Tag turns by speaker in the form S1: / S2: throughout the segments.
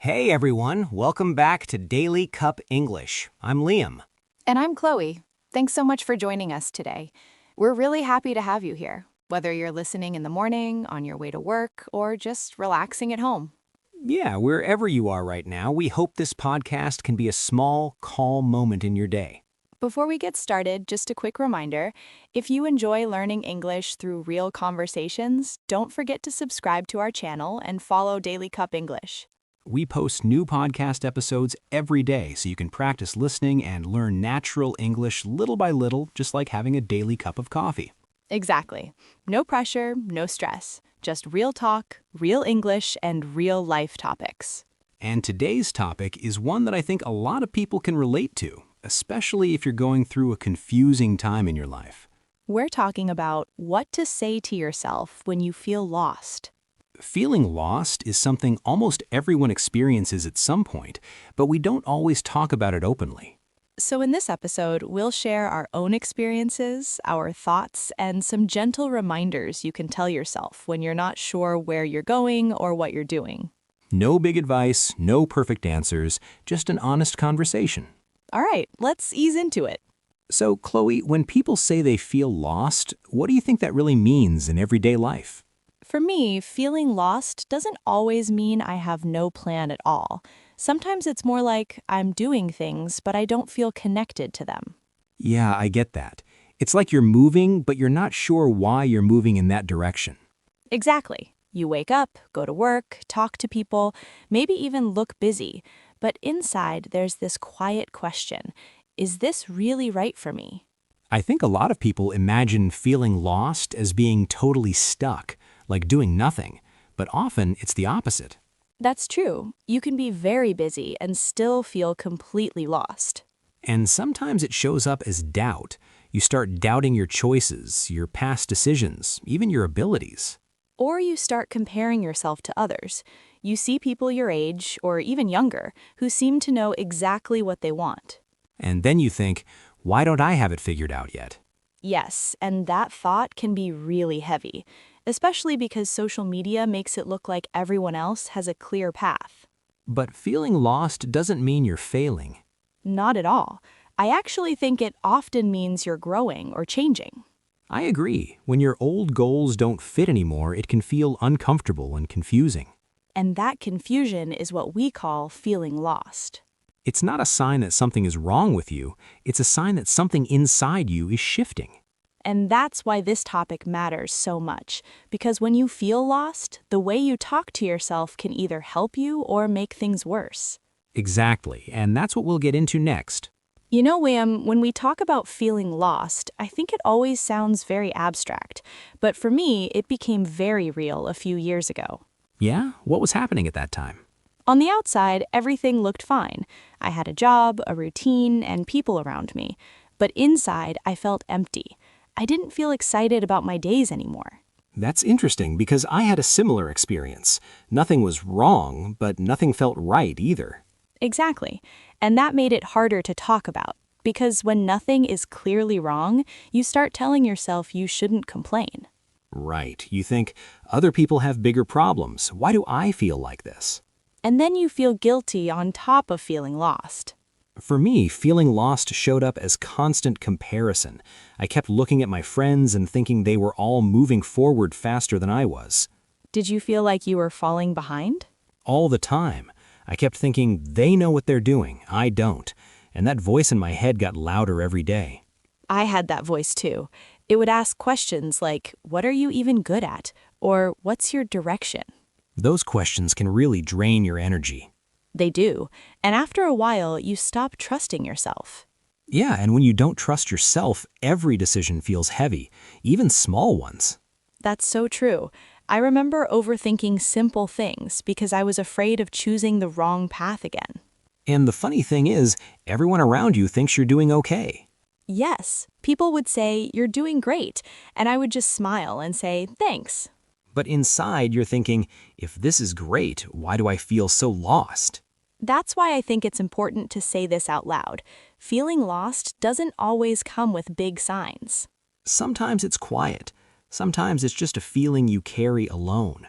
S1: Hey everyone, welcome back to Daily Cup English. I'm Liam.
S2: And I'm Chloe. Thanks so much for joining us today. We're really happy to have you here, whether you're listening in the morning, on your way to work, or just relaxing at home.
S1: Yeah, wherever you are right now, we hope this podcast can be a small, calm moment in your day.
S2: Before we get started, just a quick reminder, if you enjoy learning English through real conversations, don't forget to subscribe to our channel and follow Daily Cup English.
S1: We post new podcast episodes every day so you can practice listening and learn natural English little by little, just like having a daily cup of coffee.
S2: Exactly. No pressure, no stress. Just real talk, real English, and real life topics.
S1: And today's topic is one that I think a lot of people can relate to, especially if you're going through a confusing time in your life.
S2: We're talking about what to say to yourself when you feel lost.
S1: Feeling lost is something almost everyone experiences at some point, but we don't always talk about it openly.
S2: So in this episode, we'll share our own experiences, our thoughts, and some gentle reminders you can tell yourself when you're not sure where you're going or what you're doing.
S1: No big advice, no perfect answers, just an honest conversation.
S2: All right, let's ease into it.
S1: So, Chloe, when people say they feel lost, what do you think that really means in everyday life?
S2: For me, feeling lost doesn't always mean I have no plan at all. Sometimes it's more like I'm doing things, but I don't feel connected to them.
S1: Yeah, I get that. It's like you're moving, but you're not sure why you're moving in that direction.
S2: Exactly. You wake up, go to work, talk to people, maybe even look busy. But inside, there's this quiet question. Is this really right for me?
S1: I think a lot of people imagine feeling lost as being totally stuck, like doing nothing, but often it's the opposite.
S2: That's true. You can be very busy and still feel completely lost.
S1: And sometimes it shows up as doubt. You start doubting your choices, your past decisions, even your abilities.
S2: Or you start comparing yourself to others. You see people your age, or even younger, who seem to know exactly what they want.
S1: And then you think, why don't I have it figured out yet?
S2: Yes, and that thought can be really heavy, especially because social media makes it look like everyone else has a clear path.
S1: But feeling lost doesn't mean you're failing.
S2: Not at all. I actually think it often means you're growing or changing.
S1: I agree. When your old goals don't fit anymore, it can feel uncomfortable and confusing.
S2: And that confusion is what we call feeling lost.
S1: It's not a sign that something is wrong with you, it's a sign that something inside you is shifting.
S2: And that's why this topic matters so much, because when you feel lost, the way you talk to yourself can either help you or make things worse.
S1: Exactly, and that's what we'll get into next.
S2: You know, Liam, when we talk about feeling lost, I think it always sounds very abstract. But for me, it became very real a few years ago.
S1: Yeah? What was happening at that time?
S2: On the outside, everything looked fine. I had a job, a routine, and people around me. But inside, I felt empty. I didn't feel excited about my days anymore.
S1: That's interesting because I had a similar experience. Nothing was wrong, but nothing felt right either.
S2: Exactly. And that made it harder to talk about. Because when nothing is clearly wrong, you start telling yourself you shouldn't complain.
S1: Right. You think, other people have bigger problems. Why do I feel like this?
S2: And then you feel guilty on top of feeling lost.
S1: For me, feeling lost showed up as constant comparison. I kept looking at my friends and thinking they were all moving forward faster than I was.
S2: Did you feel like you were falling behind?
S1: All the time. I kept thinking, they know what they're doing, I don't. And that voice in my head got louder every day.
S2: I had that voice too. It would ask questions like, what are you even good at? Or what's your direction?
S1: Those questions can really drain your energy.
S2: They do. And after a while, you stop trusting yourself.
S1: Yeah, and when you don't trust yourself, every decision feels heavy, even small ones.
S2: That's so true. I remember overthinking simple things because I was afraid of choosing the wrong path again.
S1: And the funny thing is, everyone around you thinks you're doing okay.
S2: Yes, people would say, you're doing great, and I would just smile and say, thanks.
S1: But inside, you're thinking, if this is great, why do I feel so lost?
S2: That's why I think it's important to say this out loud. Feeling lost doesn't always come with big signs.
S1: Sometimes it's quiet. Sometimes it's just a feeling you carry alone.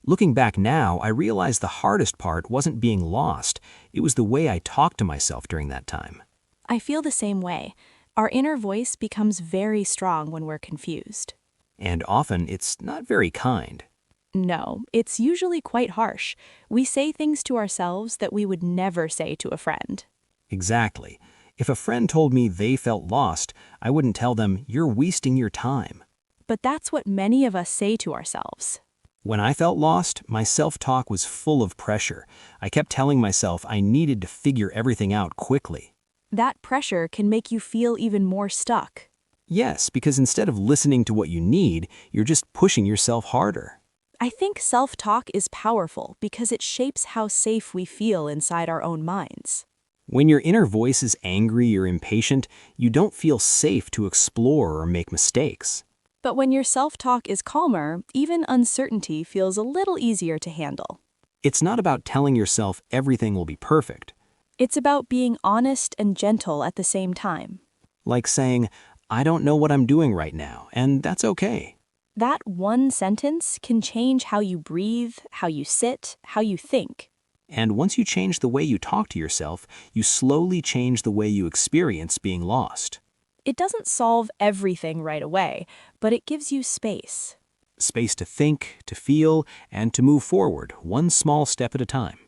S1: Looking back now, I realize the hardest part wasn't being lost, it was the way I talked to myself during that time.
S2: I feel the same way. Our inner voice becomes very strong when we're confused.
S1: And often it's not very kind.
S2: No, it's usually quite harsh. We say things to ourselves that we would never say to a friend.
S1: Exactly. If a friend told me they felt lost, I wouldn't tell them, "You're wasting your time."
S2: But that's what many of us say to ourselves.
S1: When I felt lost, my self-talk was full of pressure. I kept telling myself I needed to figure everything out quickly.
S2: That pressure can make you feel even more stuck.
S1: Yes, because instead of listening to what you need, you're just pushing yourself harder.
S2: I think self-talk is powerful because it shapes how safe we feel inside our own minds.
S1: When your inner voice is angry or impatient, you don't feel safe to explore or make mistakes.
S2: But when your self-talk is calmer, even uncertainty feels a little easier to handle.
S1: It's not about telling yourself everything will be perfect.
S2: It's about being honest and gentle at the same time.
S1: Like saying, "I don't know what I'm doing right now, and that's okay."
S2: That one sentence can change how you breathe, how you sit, how you think.
S1: And once you change the way you talk to yourself, you slowly change the way you experience being lost.
S2: It doesn't solve everything right away, but it gives you space.
S1: Space to think, to feel, and to move forward, one small step at a time.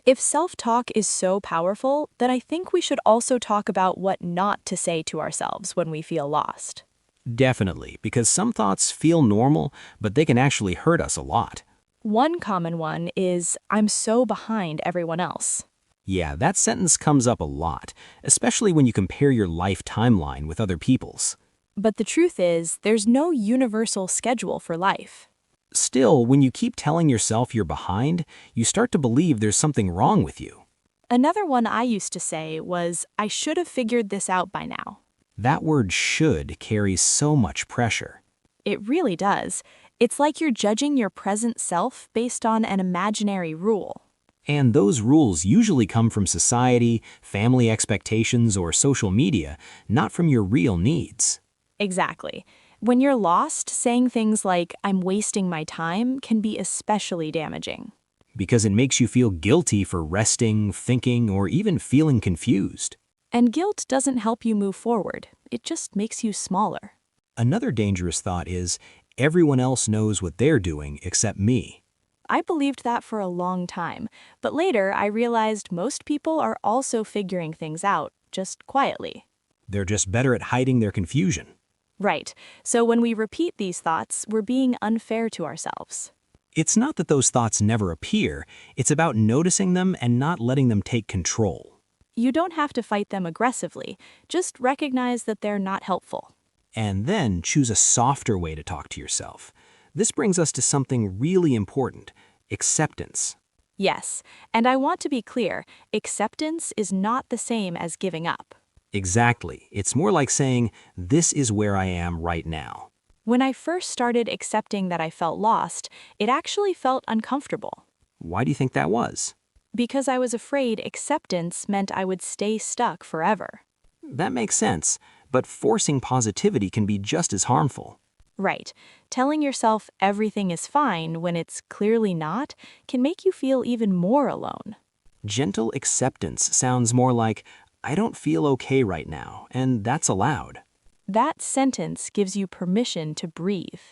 S2: If self-talk is so powerful, then I think we should also talk about what not to say to ourselves when we feel lost.
S1: Definitely, because some thoughts feel normal, but they can actually hurt us a lot.
S2: One common one is, "I'm so behind everyone else."
S1: Yeah, that sentence comes up a lot, especially when you compare your life timeline with other people's.
S2: But the truth is, there's no universal schedule for life.
S1: Still, when you keep telling yourself you're behind, you start to believe there's something wrong with you.
S2: Another one I used to say was, "I should have figured this out by now."
S1: That word "should" carries so much pressure.
S2: It really does. It's like you're judging your present self based on an imaginary rule.
S1: And those rules usually come from society, family expectations, or social media, not from your real needs.
S2: Exactly. When you're lost, saying things like, "I'm wasting my time," can be especially damaging.
S1: Because it makes you feel guilty for resting, thinking, or even feeling confused.
S2: And guilt doesn't help you move forward. It just makes you smaller.
S1: Another dangerous thought is, everyone else knows what they're doing except me.
S2: I believed that for a long time, but later I realized most people are also figuring things out, just quietly.
S1: They're just better at hiding their confusion.
S2: Right. So when we repeat these thoughts, we're being unfair to ourselves.
S1: It's not that those thoughts never appear, it's about noticing them and not letting them take control.
S2: You don't have to fight them aggressively, just recognize that they're not helpful.
S1: And then choose a softer way to talk to yourself. This brings us to something really important, acceptance.
S2: Yes, and I want to be clear, acceptance is not the same as giving up.
S1: Exactly. It's more like saying, "This is where I am right now."
S2: When I first started accepting that I felt lost, it actually felt uncomfortable.
S1: Why do you think that was?
S2: Because I was afraid acceptance meant I would stay stuck forever.
S1: That makes sense, but forcing positivity can be just as harmful.
S2: Right. Telling yourself everything is fine when it's clearly not can make you feel even more alone.
S1: Gentle acceptance sounds more like, "I don't feel okay right now," and that's allowed.
S2: That sentence gives you permission to breathe.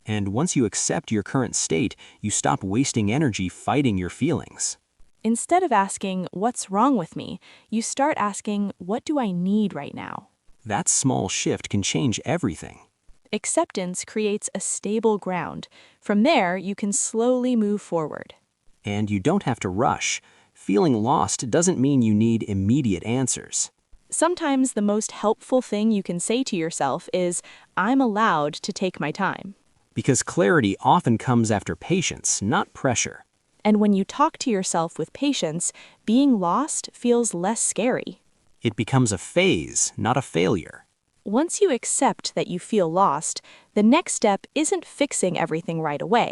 S1: And once you accept your current state, you stop wasting energy fighting your feelings.
S2: Instead of asking, "What's wrong with me?" you start asking, "What do I need right now?"
S1: That small shift can change everything.
S2: Acceptance creates a stable ground. From there, you can slowly move forward.
S1: And you don't have to rush. Feeling lost doesn't mean you need immediate answers.
S2: Sometimes the most helpful thing you can say to yourself is, "I'm allowed to take my time."
S1: Because clarity often comes after patience, not pressure.
S2: And when you talk to yourself with patience, being lost feels less scary.
S1: It becomes a phase, not a failure.
S2: Once you accept that you feel lost, the next step isn't fixing everything right away.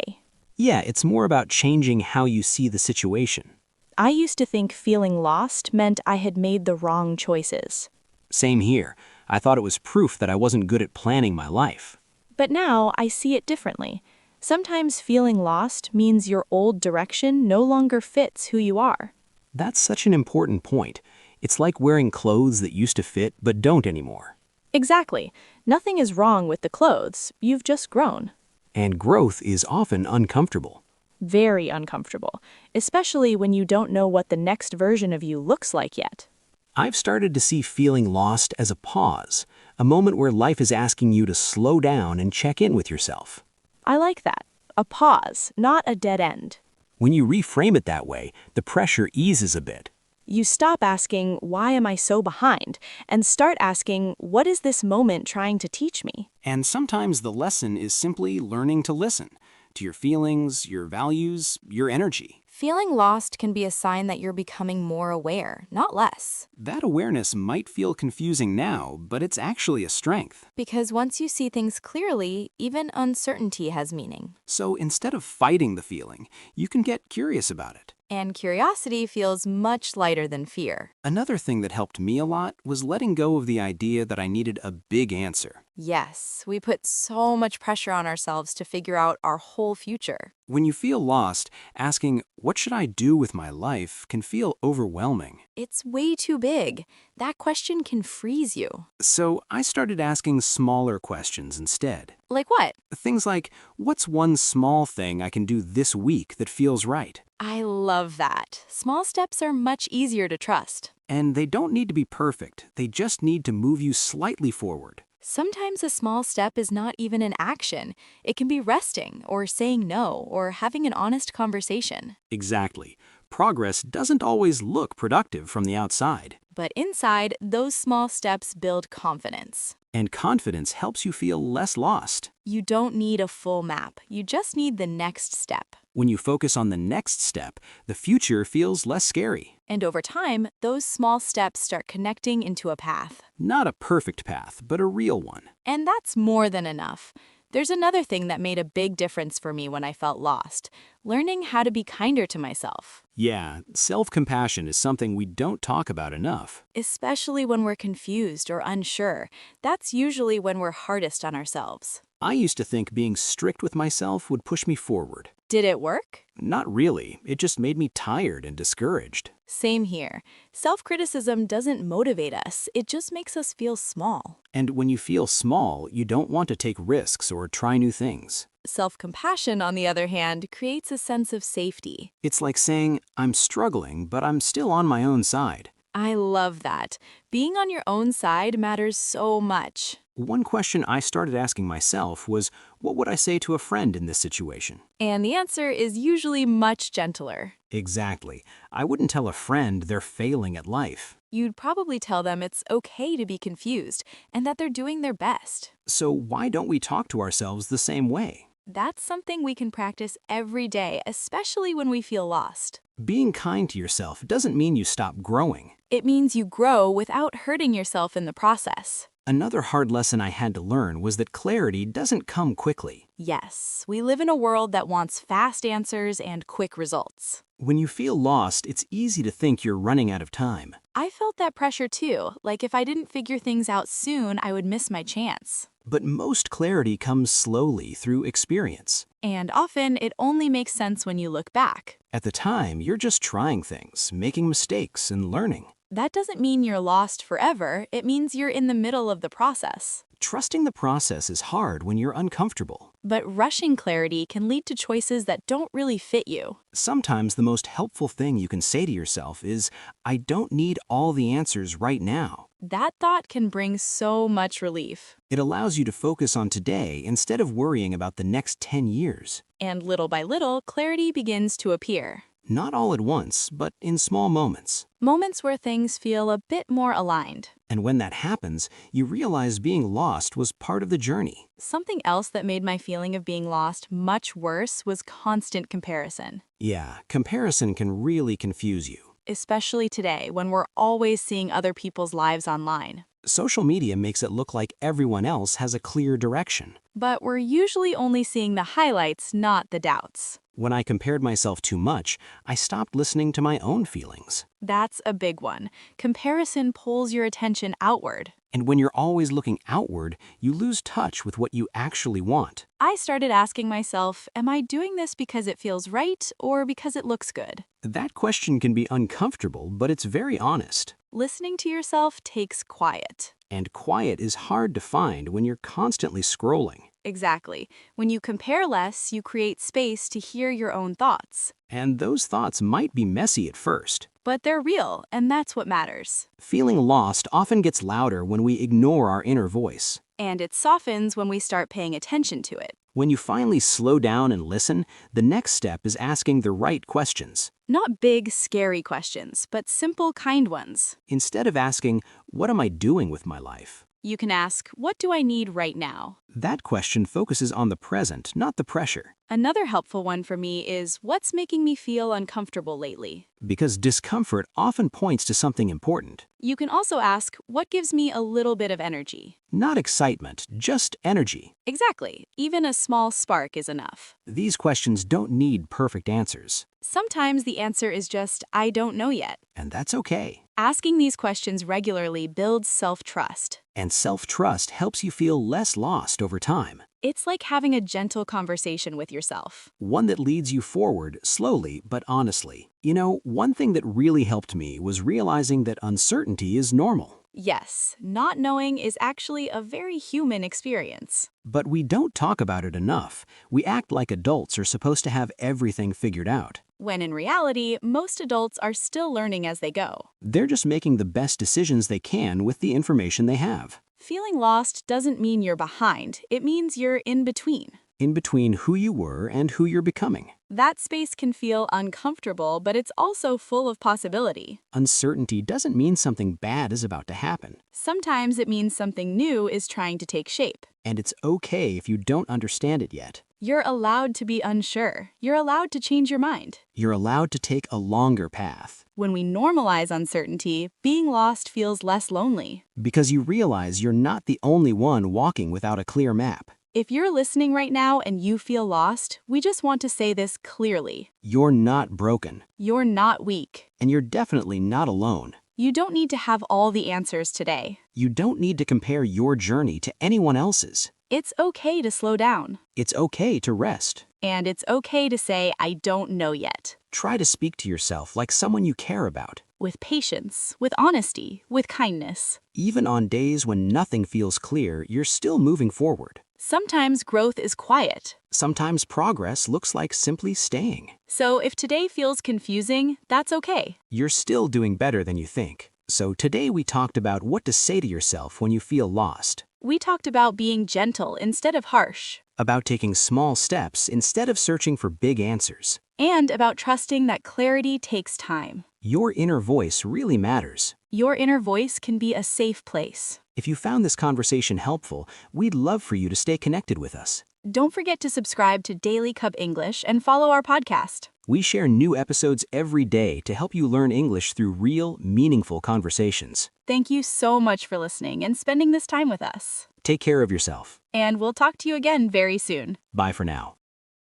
S1: Yeah, it's more about changing how you see the situation.
S2: I used to think feeling lost meant I had made the wrong choices.
S1: Same here. I thought it was proof that I wasn't good at planning my life.
S2: But now I see it differently. Sometimes feeling lost means your old direction no longer fits who you are.
S1: That's such an important point. It's like wearing clothes that used to fit but don't anymore.
S2: Exactly. Nothing is wrong with the clothes. You've just grown.
S1: And growth is often uncomfortable.
S2: Very uncomfortable, especially when you don't know what the next version of you looks like yet.
S1: I've started to see feeling lost as a pause, a moment where life is asking you to slow down and check in with yourself.
S2: I like that. A pause, not a dead end.
S1: When you reframe it that way, the pressure eases a bit.
S2: You stop asking, why am I so behind? And start asking, what is this moment trying to teach me?
S1: And sometimes the lesson is simply learning to listen to your feelings, your values, your energy.
S3: Feeling lost can be a sign that you're becoming more aware, not less.
S1: That awareness might feel confusing now, but it's actually a strength.
S3: Because once you see things clearly, even uncertainty has meaning.
S1: So instead of fighting the feeling, you can get curious about it.
S3: And curiosity feels much lighter than fear.
S1: Another thing that helped me a lot was letting go of the idea that I needed a big answer.
S3: Yes, we put so much pressure on ourselves to figure out our whole future.
S1: When you feel lost, asking, what should I do with my life, can feel overwhelming.
S3: It's way too big. That question can freeze you.
S1: So I started asking smaller questions instead.
S3: Like what?
S1: Things like, what's one small thing I can do this week that feels right?
S3: I love that. Small steps are much easier to trust.
S1: And they don't need to be perfect, they just need to move you slightly forward.
S3: Sometimes a small step is not even an action. It can be resting, or saying no, or having an honest conversation.
S1: Exactly. Progress doesn't always look productive from the outside.
S3: But inside, those small steps build confidence.
S1: And confidence helps you feel less lost.
S3: You don't need a full map. You just need the next step.
S1: When you focus on the next step, the future feels less scary.
S3: And over time, those small steps start connecting into a path.
S1: Not a perfect path, but a real one.
S3: And that's more than enough. There's another thing that made a big difference for me when I felt lost: learning how to be kinder to myself.
S1: Yeah, self-compassion is something we don't talk about enough.
S3: Especially when we're confused or unsure. That's usually when we're hardest on ourselves.
S1: I used to think being strict with myself would push me forward.
S3: Did it work?
S1: Not really. It just made me tired and discouraged.
S3: Same here. Self-criticism doesn't motivate us. It just makes us feel small.
S1: And when you feel small, you don't want to take risks or try new things.
S3: Self-compassion, on the other hand, creates a sense of safety.
S1: It's like saying, I'm struggling, but I'm still on my own side.
S3: I love that. Being on your own side matters so much.
S1: One question I started asking myself was, what would I say to a friend in this situation?
S3: And the answer is usually much gentler.
S1: Exactly. I wouldn't tell a friend they're failing at life.
S3: You'd probably tell them it's okay to be confused and that they're doing their best.
S1: So why don't we talk to ourselves the same way?
S3: That's something we can practice every day, especially when we feel lost.
S1: Being kind to yourself doesn't mean you stop growing.
S3: It means you grow without hurting yourself in the process.
S1: Another hard lesson I had to learn was that clarity doesn't come quickly.
S3: Yes, we live in a world that wants fast answers and quick results.
S1: When you feel lost, it's easy to think you're running out of time.
S3: I felt that pressure too, like if I didn't figure things out soon, I would miss my chance.
S1: But most clarity comes slowly through experience.
S3: And often, it only makes sense when you look back.
S1: At the time, you're just trying things, making mistakes, and learning.
S3: That doesn't mean you're lost forever. It means you're in the middle of the process.
S1: Trusting the process is hard when you're uncomfortable.
S3: But rushing clarity can lead to choices that don't really fit you.
S1: Sometimes the most helpful thing you can say to yourself is, I don't need all the answers right now.
S3: That thought can bring so much relief.
S1: It allows you to focus on today instead of worrying about the next 10 years.
S3: And little by little, clarity begins to appear.
S1: Not all at once, but in small moments.
S3: Moments where things feel a bit more aligned.
S1: And when that happens, you realize being lost was part of the journey.
S3: Something else that made my feeling of being lost much worse was constant comparison.
S1: Yeah, comparison can really confuse you.
S3: Especially today, when we're always seeing other people's lives online.
S1: Social media makes it look like everyone else has a clear direction.
S3: But we're usually only seeing the highlights, not the doubts.
S1: When I compared myself too much, I stopped listening to my own feelings.
S3: That's a big one. Comparison pulls your attention outward.
S1: And when you're always looking outward, you lose touch with what you actually want.
S3: I started asking myself, am I doing this because it feels right or because it looks good?
S1: That question can be uncomfortable, but it's very honest.
S3: Listening to yourself takes quiet.
S1: And quiet is hard to find when you're constantly scrolling.
S3: Exactly. When you compare less, you create space to hear your own thoughts.
S1: And those thoughts might be messy at first.
S3: But they're real, and that's what matters.
S1: Feeling lost often gets louder when we ignore our inner voice.
S3: And it softens when we start paying attention to it.
S1: When you finally slow down and listen, the next step is asking the right questions.
S3: Not big, scary questions, but simple, kind ones.
S1: Instead of asking, "What am I doing with my life?"
S3: You can ask, what do I need right now?
S1: That question focuses on the present, not the pressure.
S3: Another helpful one for me is, what's making me feel uncomfortable lately?
S1: Because discomfort often points to something important.
S3: You can also ask, what gives me a little bit of energy?
S1: Not excitement, just energy.
S3: Exactly. Even a small spark is enough.
S1: These questions don't need perfect answers.
S3: Sometimes the answer is just, I don't know yet.
S1: And that's okay.
S3: Asking these questions regularly builds self-trust.
S1: And self-trust helps you feel less lost over time.
S3: It's like having a gentle conversation with yourself.
S1: One that leads you forward slowly but honestly. You know, one thing that really helped me was realizing that uncertainty is normal.
S3: Yes, not knowing is actually a very human experience.
S1: But we don't talk about it enough. We act like adults are supposed to have everything figured out.
S3: When in reality, most adults are still learning as they go.
S1: They're just making the best decisions they can with the information they have.
S3: Feeling lost doesn't mean you're behind. It means you're in between.
S1: In between who you were and who you're becoming.
S3: That space can feel uncomfortable, but it's also full of possibility.
S1: Uncertainty doesn't mean something bad is about to happen.
S3: Sometimes it means something new is trying to take shape.
S1: And it's okay if you don't understand it yet.
S3: You're allowed to be unsure. You're allowed to change your mind.
S1: You're allowed to take a longer path.
S3: When we normalize uncertainty, being lost feels less lonely.
S1: Because you realize you're not the only one walking without a clear map.
S3: If you're listening right now and you feel lost, we just want to say this clearly.
S1: You're not broken.
S3: You're not weak.
S1: And you're definitely not alone.
S3: You don't need to have all the answers today.
S1: You don't need to compare your journey to anyone else's.
S3: It's okay to slow down.
S1: It's okay to rest.
S3: And it's okay to say, I don't know yet.
S1: Try to speak to yourself like someone you care about.
S3: With patience, with honesty, with kindness.
S1: Even on days when nothing feels clear, you're still moving forward.
S3: Sometimes growth is quiet.
S1: Sometimes progress looks like simply staying.
S3: So if today feels confusing, that's okay.
S1: You're still doing better than you think. So today we talked about what to say to yourself when you feel lost.
S3: We talked about being gentle instead of harsh.
S1: About taking small steps instead of searching for big answers.
S3: And about trusting that clarity takes time.
S1: Your inner voice really matters.
S3: Your inner voice can be a safe place.
S1: If you found this conversation helpful, we'd love for you to stay connected with us.
S3: Don't forget to subscribe to Daily Cup English and follow our podcast.
S1: We share new episodes every day to help you learn English through real, meaningful conversations.
S3: Thank you so much for listening and spending this time with us.
S1: Take care of yourself.
S3: And we'll talk to you again very soon.
S1: Bye for now.